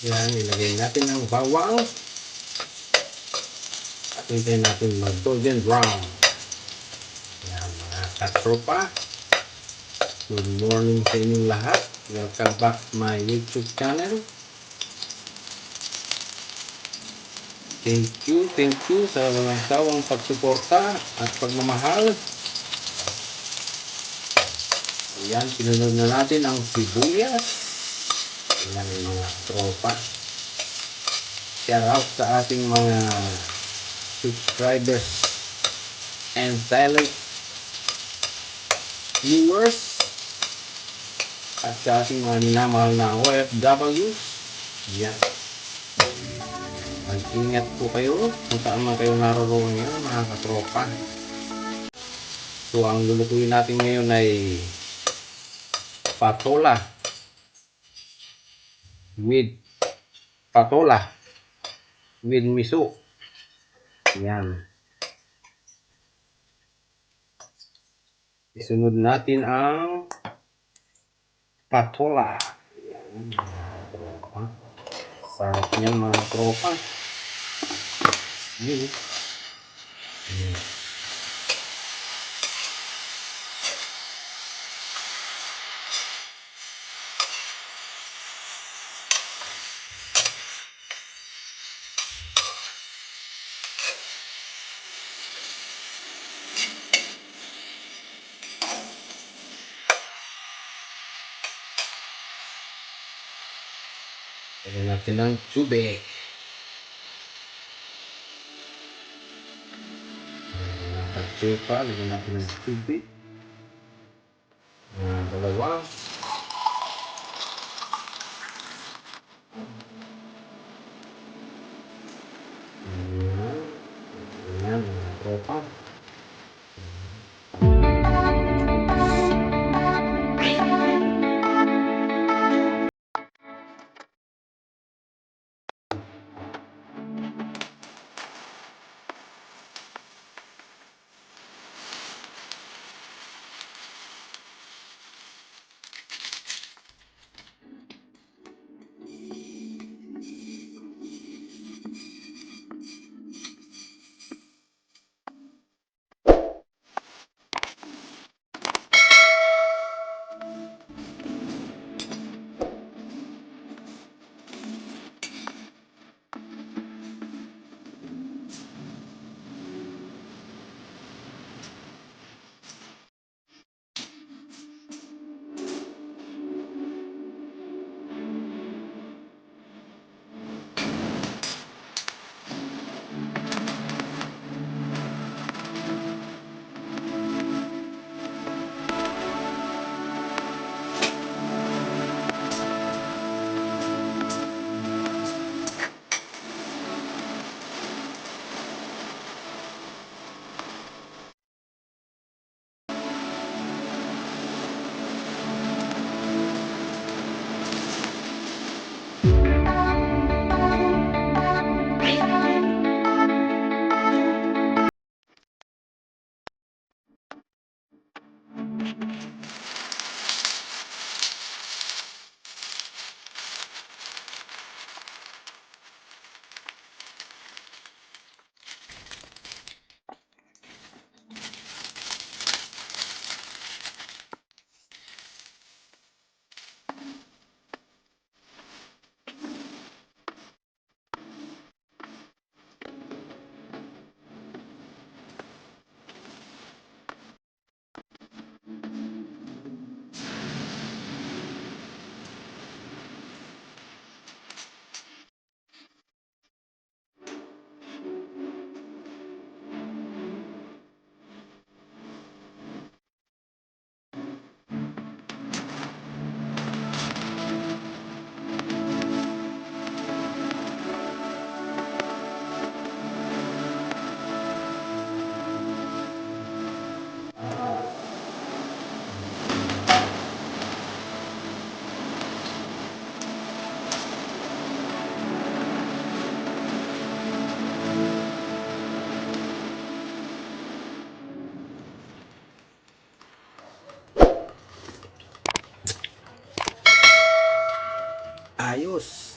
Yan, ilagay natin ang bawang. At hintayin natin mag-golden brown. Yan, mga katropa. Good morning sa inyong lahat. Welcome back to my YouTube channel. Thank you sa walang sawang pagsuporta at pagmamahal. Ayan, pinunod na natin ang sibuyas. Ayan mga tropa. Shout out sa ating mga subscribers and silent viewers at sa ating mga minamahal na OFWs. Ayan. Mag-ingat po kayo kung saan man kayo naroon ngayon mga katropa. So ang lulutuin natin ngayon ay patola with miso. Yan. Isunod natin ang patola. Yan. Sarap niyan mga tropa. Yun. Lagyan natin ng tubig. Lagyan natin ng tubig. Dalawa. Ayan, mga tropa. Ayos.